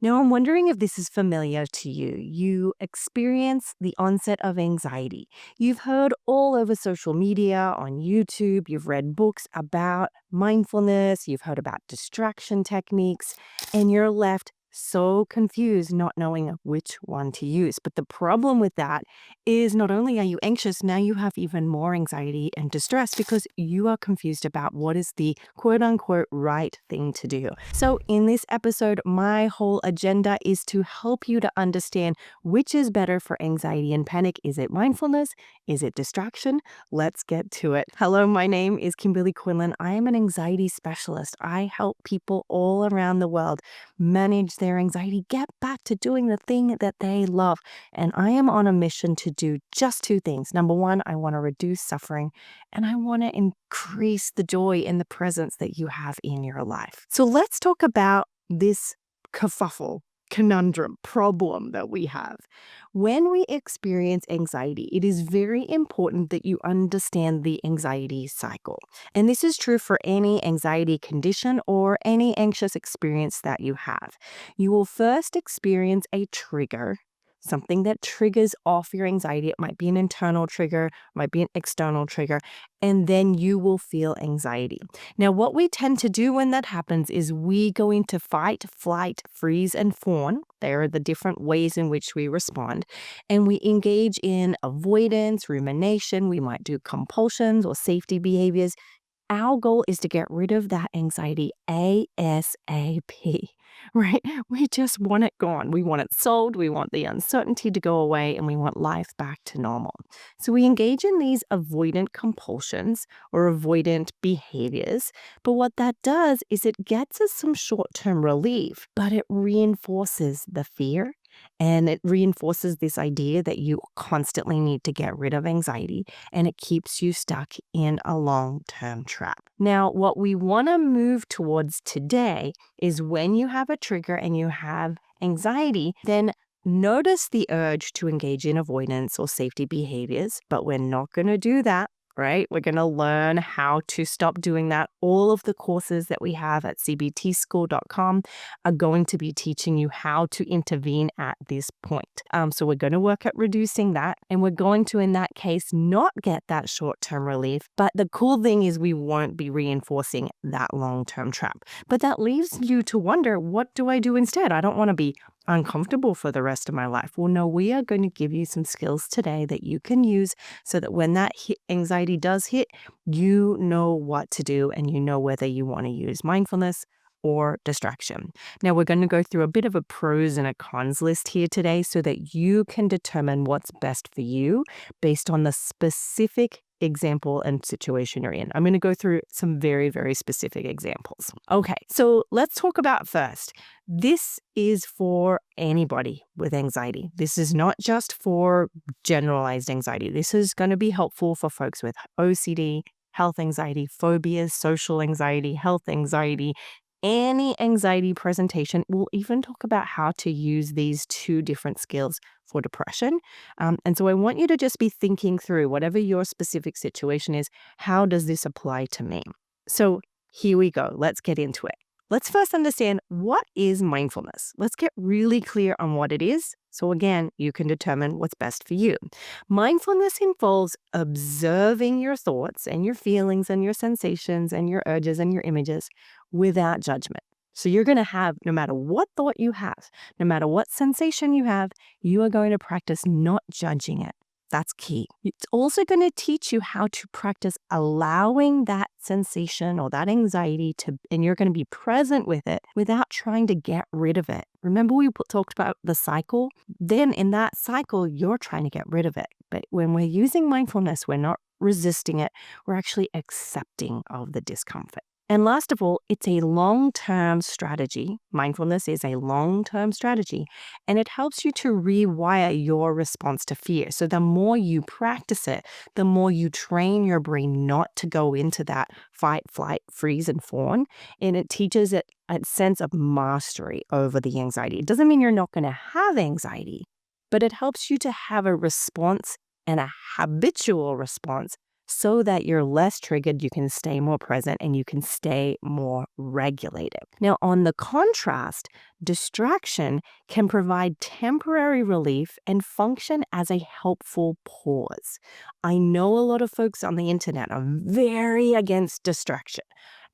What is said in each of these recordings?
Now, I'm wondering if this is familiar to you. You experience the onset of anxiety. You've heard all over social media, on YouTube, you've read books about mindfulness, you've heard about distraction techniques, and you're left so confused not knowing which one to use. But the problem with that is not only are you anxious, now you have even more anxiety and distress because you are confused about what is the quote unquote right thing to do. So, in this episode, my whole agenda is to help you to understand which is better for anxiety and panic. Is it mindfulness? Is it distraction? Let's get to it. Hello, my name is Kimberly Quinlan. I am an anxiety specialist. I help people all around the world manage their anxiety, get back to doing the thing that they love. And I am on a mission to do just two things. Number one, I want to reduce suffering, and I want to increase the joy and the presence that you have in your life. So let's talk about this kerfuffle, conundrum, problem that we have. When we experience anxiety, it is very important that you understand the anxiety cycle. And this is true for any anxiety condition or any anxious experience that you have. You will first experience a trigger, something that triggers off your anxiety. It might be an internal trigger, might be an external trigger, and then you will feel anxiety. Now, what we tend to do when that happens is we go into fight, flight, freeze, and fawn. There are the different ways in which we respond. And we engage in avoidance, rumination. We might do compulsions or safety behaviors. Our goal is to get rid of that anxiety ASAP, right? We just want it gone. We want it solved. We want the uncertainty to go away, and we want life back to normal. So we engage in these avoidant compulsions or avoidant behaviors. But what that does is it gets us some short-term relief, but it reinforces the fear. And it reinforces this idea that you constantly need to get rid of anxiety, and it keeps you stuck in a long-term trap. Now, what we want to move towards today is when you have a trigger and you have anxiety, then notice the urge to engage in avoidance or safety behaviors, but we're not going to do that. Right? We're going to learn how to stop doing that. All of the courses that we have at cbtschool.com are going to be teaching you how to intervene at this point. So we're going to work at reducing that, and we're going to, in that case, not get that short-term relief. But the cool thing is we won't be reinforcing that long-term trap. But that leaves you to wonder, what do I do instead? I don't want to be uncomfortable for the rest of my life. Well, no, we are going to give you some skills today that you can use so that when that anxiety does hit, you know what to do and you know whether you want to use mindfulness or distraction. Now, we're going to go through a bit of a pros and a cons list here today so that you can determine what's best for you based on the specific example and situation you're in. I'm going to go through some very, very specific examples. Okay, so let's talk about first. This is for anybody with anxiety. This is not just for generalized anxiety. This is going to be helpful for folks with OCD, health anxiety, phobias, social anxiety, health anxiety, any anxiety presentation. We'll even talk about how to use these two different skills for depression. And so I want you to just be thinking through whatever your specific situation is, how does this apply to me? So here we go. Let's get into it. Let's first understand, what is mindfulness? Let's get really clear on what it is. So again, you can determine what's best for you. Mindfulness involves observing your thoughts and your feelings and your sensations and your urges and your images without judgment. So you're going to have, no matter what thought you have, no matter what sensation you have, you are going to practice not judging it. That's key. It's also going to teach you how to practice allowing that sensation or that anxiety and you're going to be present with it without trying to get rid of it. Remember we talked about the cycle? Then in that cycle, you're trying to get rid of it. But when we're using mindfulness, we're not resisting it. We're actually accepting of the discomfort. And last of all, it's a long-term strategy. Mindfulness is a long-term strategy, and it helps you to rewire your response to fear. So the more you practice it, the more you train your brain not to go into that fight, flight, freeze, and fawn. And it teaches it a sense of mastery over the anxiety. It doesn't mean you're not going to have anxiety, but it helps you to have a response and a habitual response so that you're less triggered, you can stay more present, and you can stay more regulated. Now, on the contrast, distraction can provide temporary relief and function as a helpful pause. I know a lot of folks on the internet are very against distraction.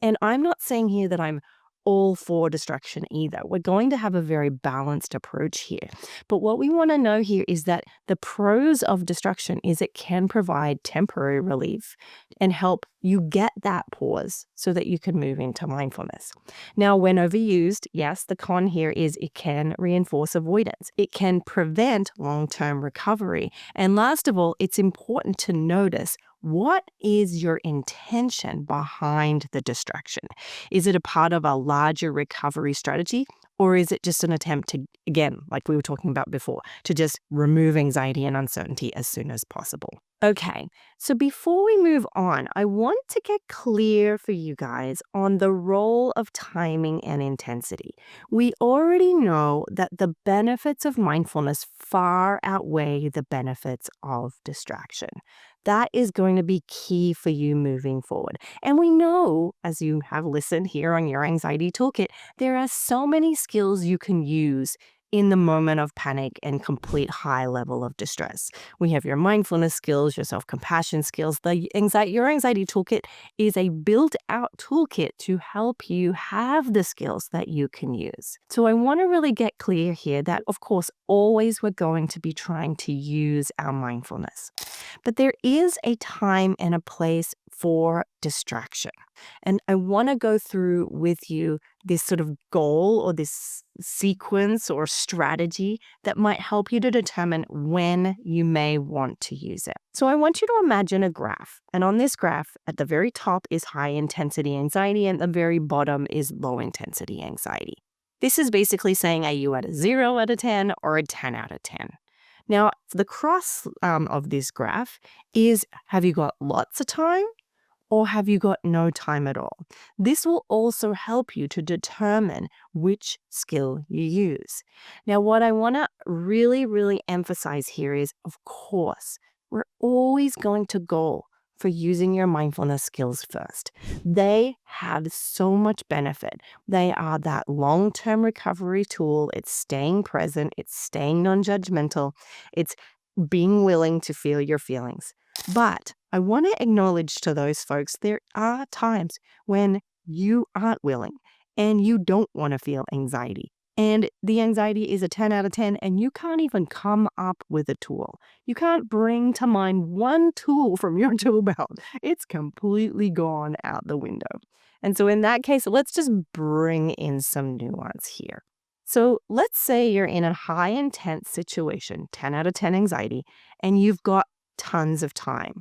And I'm not saying here that I'm all for distraction either. We're going to have a very balanced approach here. But what we want to know here is that the pros of distraction is it can provide temporary relief and help you get that pause so that you can move into mindfulness. Now, when overused, yes, the con here is it can reinforce avoidance. It can prevent long-term recovery. And last of all, it's important to notice what is your intention behind the distraction? Is it a part of a larger recovery strategy? Or is it just an attempt to, again, like we were talking about before, to just remove anxiety and uncertainty as soon as possible? Okay, so before we move on, I want to get clear for you guys on the role of timing and intensity. We already know that the benefits of mindfulness far outweigh the benefits of distraction. That is going to be key for you moving forward. And we know, as you have listened here on your anxiety toolkit, there are so many skills you can use in the moment of panic and complete high level of distress. We have your mindfulness skills, your self-compassion skills. Your anxiety toolkit is a built-out toolkit to help you have the skills that you can use. So I want to really get clear here that, of course, always we're going to be trying to use our mindfulness. But there is a time and a place for distraction. And I want to go through with you this sort of goal or this sequence or strategy that might help you to determine when you may want to use it. So I want you to imagine a graph. And on this graph, at the very top is high intensity anxiety, and at the very bottom is low intensity anxiety. This is basically saying, are you at a 0 out of 10 or a 10 out of 10? Now, the cross of this graph is, have you got lots of time or have you got no time at all? This will also help you to determine which skill you use. Now, what I want to really, really emphasize here is, of course, we're always going to go for using your mindfulness skills first. They have so much benefit. They are that long-term recovery tool. It's staying present. It's staying non-judgmental. It's being willing to feel your feelings. But I want to acknowledge to those folks, there are times when you aren't willing and you don't want to feel anxiety. And the anxiety is a 10 out of 10, and you can't even come up with a tool. You can't bring to mind one tool from your tool belt. It's completely gone out the window. And so in that case, let's just bring in some nuance here. So let's say you're in a high intense situation, 10 out of 10 anxiety, and you've got tons of time.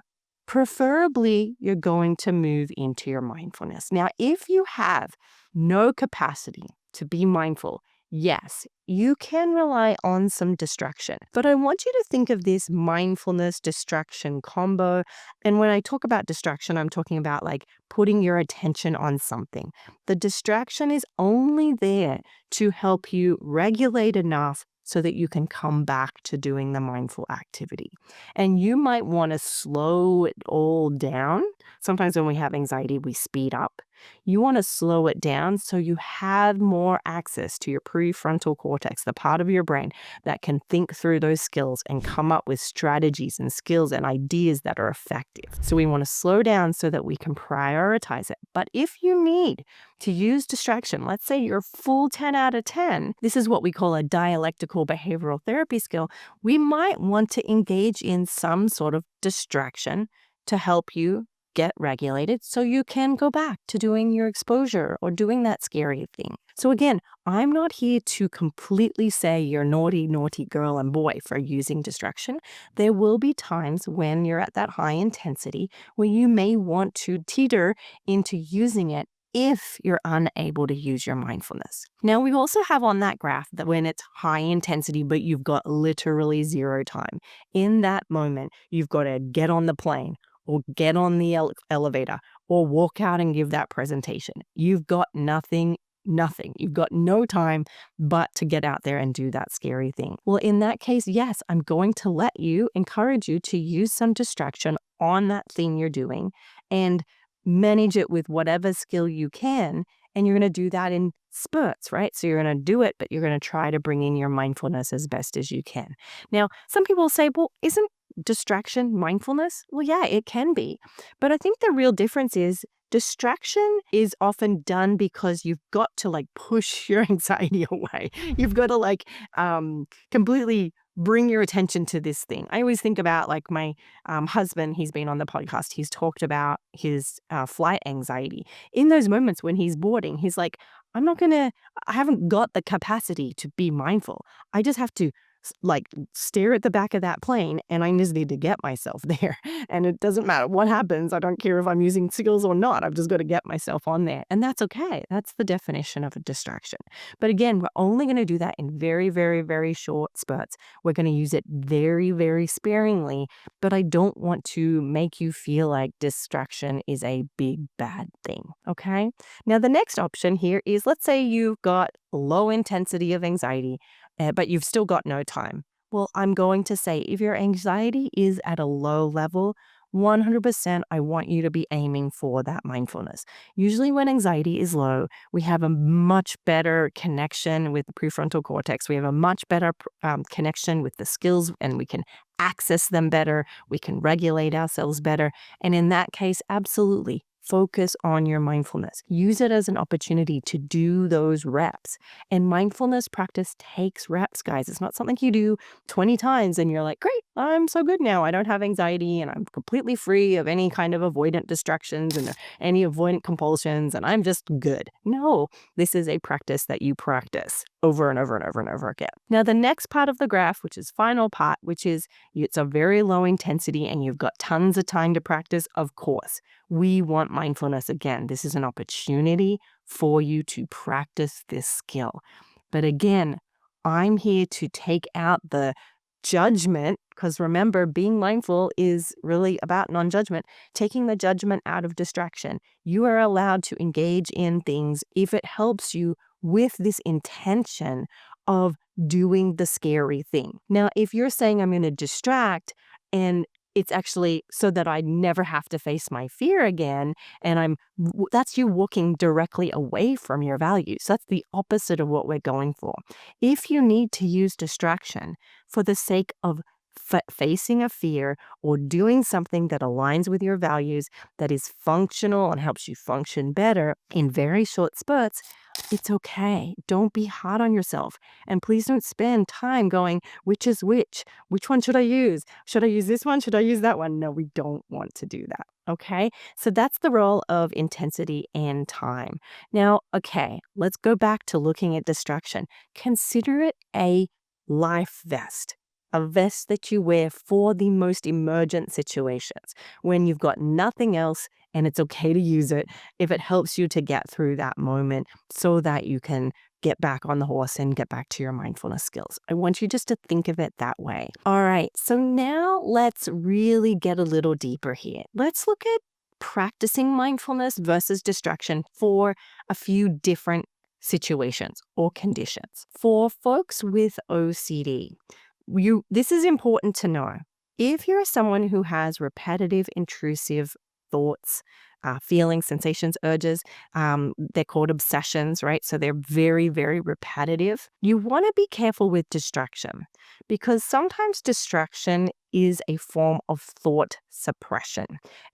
Preferably, you're going to move into your mindfulness. Now, if you have no capacity to be mindful, yes, you can rely on some distraction. But I want you to think of this mindfulness distraction combo. And when I talk about distraction, I'm talking about like putting your attention on something. The distraction is only there to help you regulate enough so that you can come back to doing the mindful activity. And you might want to slow it all down. Sometimes when we have anxiety, we speed up. You want to slow it down so you have more access to your prefrontal cortex, the part of your brain that can think through those skills and come up with strategies and skills and ideas that are effective. So we want to slow down so that we can prioritize it. But if you need to use distraction, let's say you're full 10 out of 10, this is what we call a dialectical behavioral therapy skill, we might want to engage in some sort of distraction to help you get regulated so you can go back to doing your exposure or doing that scary thing. So again, I'm not here to completely say you're naughty, naughty girl and boy for using distraction. There will be times when you're at that high intensity where you may want to teeter into using it if you're unable to use your mindfulness. Now, we also have on that graph that when it's high intensity, but you've got literally zero time. In that moment, you've got to get on the plane or get on the elevator or walk out and give that presentation. You've got nothing nothing. You've got no time but to get out there and do that scary thing. Well, in that case, yes, I'm going to encourage you to use some distraction on that thing you're doing and manage it with whatever skill you can. And you're going to do that in spurts, right? So you're going to do it, but you're going to try to bring in your mindfulness as best as you can. Now, some people say, well, isn't distraction mindfulness? Well, yeah, it can be. But I think the real difference is distraction is often done because you've got to push your anxiety away. You've got to completely bring your attention to this thing. I always think about my husband. He's been on the podcast. He's talked about his flight anxiety. In those moments when he's boarding, he's like, I haven't got the capacity to be mindful. I just have to stare at the back of that plane, and I just need to get myself there. And it doesn't matter what happens. I don't care if I'm using skills or not. I've just got to get myself on there. And that's okay. That's the definition of a distraction. But again, we're only going to do that in very, very, very short spurts. We're going to use it very, very sparingly. But I don't want to make you feel like distraction is a big, bad thing. Okay? Now, the next option here is, let's say you've got low intensity of anxiety, but you've still got no time. Well, I'm going to say, if your anxiety is at a low level, 100% I want you to be aiming for that mindfulness. Usually when anxiety is low, we have a much better connection with the prefrontal cortex. We have a much better connection with the skills, and we can access them better. We can regulate ourselves better. And in that case, absolutely, focus on your mindfulness. Use it as an opportunity to do those reps. And mindfulness practice takes reps, guys. It's not something you do 20 times and you're like, great, I'm so good now. I don't have anxiety and I'm completely free of any kind of avoidant distractions and any avoidant compulsions and I'm just good. No, this is a practice that you practice over and over and over and over again. Now, the next part of the graph, which is final part, which is it's a very low intensity and you've got tons of time to practice, of course. We want mindfulness. Again, this is an opportunity for you to practice this skill. But again, I'm here to take out the judgment, because remember, being mindful is really about non-judgment, taking the judgment out of distraction. You are allowed to engage in things if it helps you with this intention of doing the scary thing. Now, if you're saying I'm going to distract and it's actually so that I never have to face my fear again, and that's you walking directly away from your values. That's the opposite of what we're going for. If you need to use distraction for the sake of facing a fear or doing something that aligns with your values, that is functional and helps you function better in very short spurts, it's okay. Don't be hard on yourself. And please don't spend time going, which is which? Which one should I use? Should I use this one? Should I use that one? No, we don't want to do that. Okay? So that's the role of intensity and time. Now, okay, let's go back to looking at distraction. Consider it a life vest. A vest that you wear for the most emergent situations when you've got nothing else, and it's okay to use it if it helps you to get through that moment so that you can get back on the horse and get back to your mindfulness skills. I want you just to think of it that way. All right, so now let's really get a little deeper here. Let's look at practicing mindfulness versus distraction for a few different situations or conditions. For folks with OCD, this is important to know. If you're someone who has repetitive, intrusive thoughts, feelings, sensations, urges, they're called obsessions, right? So they're very, very repetitive. You want to be careful with distraction because sometimes distraction is a form of thought suppression.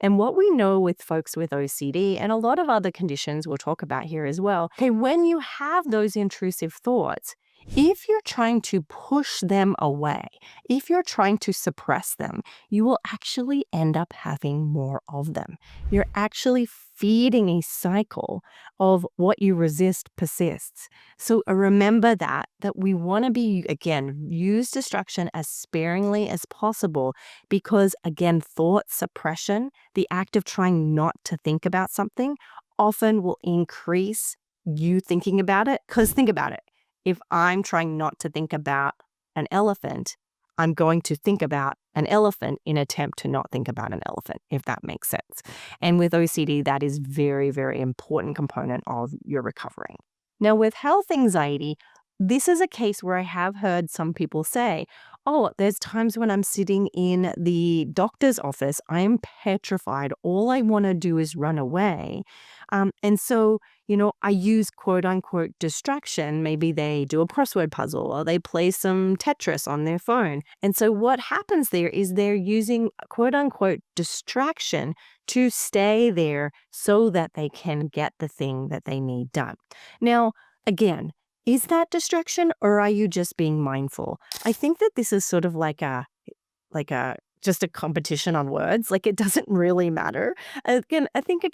And what we know with folks with OCD and a lot of other conditions we'll talk about here as well, okay, when you have those intrusive thoughts, if you're trying to push them away, if you're trying to suppress them, you will actually end up having more of them. You're actually feeding a cycle of what you resist persists. So remember that we want to use distraction as sparingly as possible because, again, thought suppression, the act of trying not to think about something, often will increase you thinking about it. Because think about it. If I'm trying not to think about an elephant, I'm going to think about an elephant in an attempt to not think about an elephant, if that makes sense. And with OCD, that is very, very important component of your recovering. Now, with health anxiety, this is a case where I have heard some people say, oh, there's times when I'm sitting in the doctor's office, I'm petrified. All I want to do is run away. And so, I use quote unquote distraction. Maybe they do a crossword puzzle or they play some Tetris on their phone. And so, what happens there is they're using quote unquote distraction to stay there so that they can get the thing that they need done. Now, again, is that distraction or are you just being mindful? I think that this is sort of like a just a competition on words. Like, it doesn't really matter. Again, think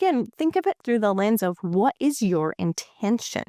of it through the lens of what is your intention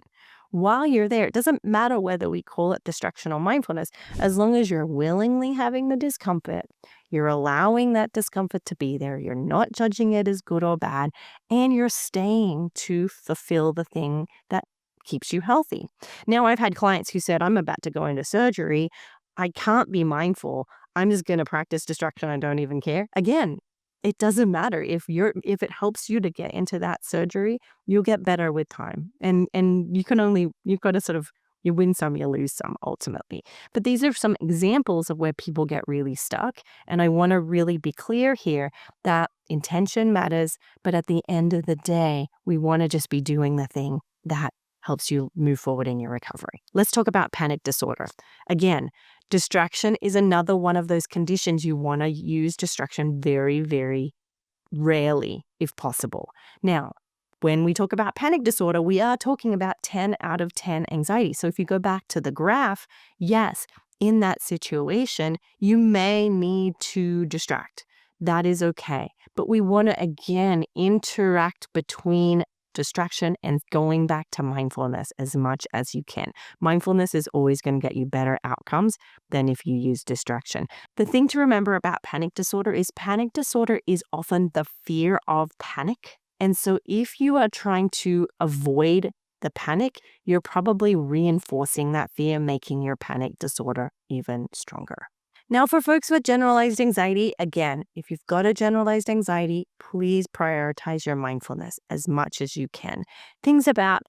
while you're there. It doesn't matter whether we call it distraction or mindfulness, as long as you're willingly having the discomfort, you're allowing that discomfort to be there, you're not judging it as good or bad, and you're staying to fulfill the thing that keeps you healthy. Now, I've had clients who said, I'm about to go into surgery. I can't be mindful. I'm just going to practice distraction. I don't even care. Again, it doesn't matter if it helps you to get into that surgery, you'll get better with time. And you've got to sort of, you win some, you lose some ultimately. But these are some examples of where people get really stuck. And I want to really be clear here that intention matters, but at the end of the day, we want to just be doing the thing that helps you move forward in your recovery. Let's talk about panic disorder. Again, distraction is another one of those conditions you want to use distraction very, very rarely, if possible. Now, when we talk about panic disorder, we are talking about 10 out of 10 anxiety. So if you go back to the graph, yes, in that situation, you may need to distract. That is okay. But we want to, again, interact between distraction and going back to mindfulness as much as you can. Mindfulness is always going to get you better outcomes than if you use distraction. The thing to remember about panic disorder is often the fear of panic. And so if you are trying to avoid the panic, you're probably reinforcing that fear, making your panic disorder even stronger. Now, for folks with generalized anxiety, again, if you've got a generalized anxiety, please prioritize your mindfulness as much as you can. Things about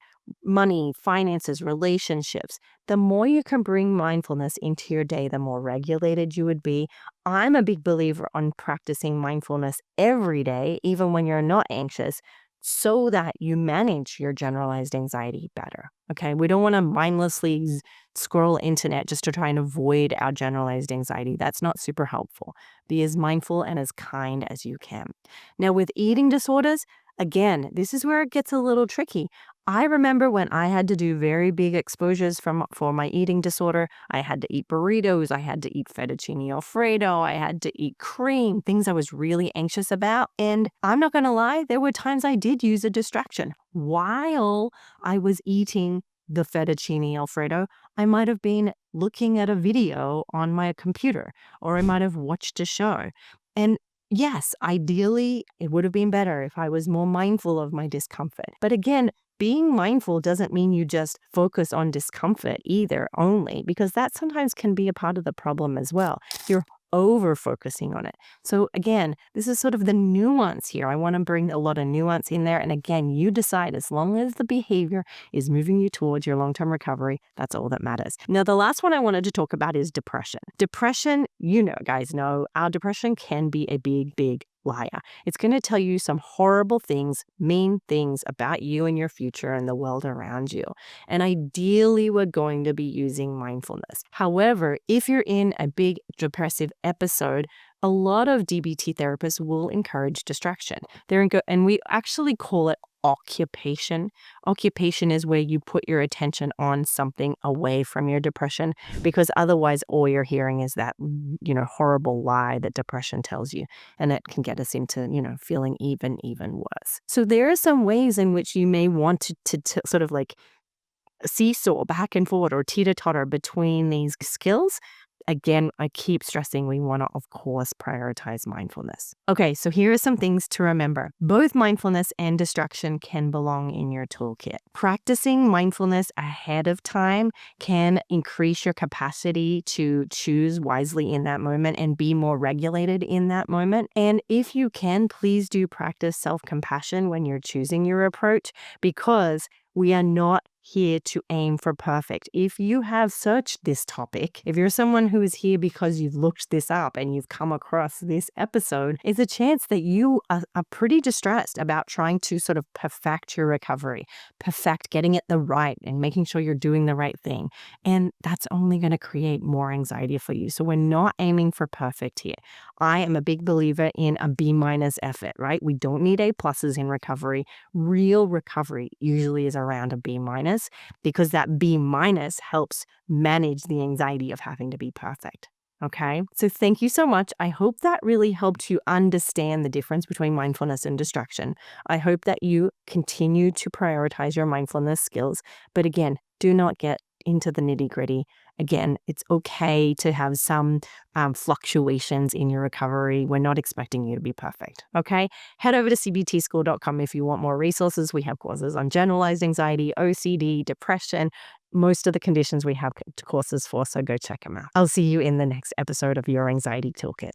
money, finances, relationships, the more you can bring mindfulness into your day, the more regulated you would be. I'm a big believer on practicing mindfulness every day, even when you're not anxious, so that you manage your generalized anxiety better. Okay, we don't want to mindlessly scroll internet just to try and avoid our generalized anxiety. That's not super helpful. Be as mindful and as kind as you can. Now, with eating disorders, again, this is where it gets a little tricky. I remember when I had to do very big exposures for my eating disorder. I had to eat burritos, I had to eat fettuccine alfredo, I had to eat cream, things I was really anxious about. And I'm not going to lie, there were times I did use a distraction. While I was eating the fettuccine alfredo, I might have been looking at a video on my computer, or I might have watched a show. And yes, ideally, it would have been better if I was more mindful of my discomfort. But again, being mindful doesn't mean you just focus on discomfort either only, because that sometimes can be a part of the problem as well. You're over focusing on it. So again, this is sort of the nuance here. I want to bring a lot of nuance in there. And again, you decide, as long as the behavior is moving you towards your long-term recovery, that's all that matters. Now, the last one I wanted to talk about is depression. Depression, guys know, our depression can be a big, big liar. It's going to tell you some horrible things, mean things about you and your future and the world around you. And ideally, we're going to be using mindfulness. However, if you're in a big depressive episode, a lot of DBT therapists will encourage distraction. And we actually call it occupation. Occupation is where you put your attention on something away from your depression, because otherwise all you're hearing is that, horrible lie that depression tells you. And it can get us into, feeling even worse. So there are some ways in which you may want to sort of like seesaw back and forward or teeter-totter between these skills. Again, I keep stressing we want to, of course, prioritize mindfulness. Okay, so here are some things to remember. Both mindfulness and distraction can belong in your toolkit. Practicing mindfulness ahead of time can increase your capacity to choose wisely in that moment and be more regulated in that moment. And if you can, please do practice self-compassion when you're choosing your approach, because we are not here to aim for perfect. If you have searched this topic, if you're someone who is here because you've looked this up and you've come across this episode, it's a chance that you are pretty distressed about trying to sort of perfect your recovery, perfect getting it the right and making sure you're doing the right thing. And that's only going to create more anxiety for you. So we're not aiming for perfect here. I am a big believer in a B minus effort, right? We don't need A pluses in recovery. Real recovery usually is around a B minus because that B minus helps manage the anxiety of having to be perfect. Okay. So thank you so much. I hope that really helped you understand the difference between mindfulness and distraction. I hope that you continue to prioritize your mindfulness skills. But again, do not get into the nitty gritty. Again, it's okay to have some fluctuations in your recovery. We're not expecting you to be perfect. Okay. Head over to cbtschool.com if you want more resources. We have courses on generalized anxiety, OCD, depression, most of the conditions we have courses for. So go check them out. I'll see you in the next episode of Your Anxiety Toolkit.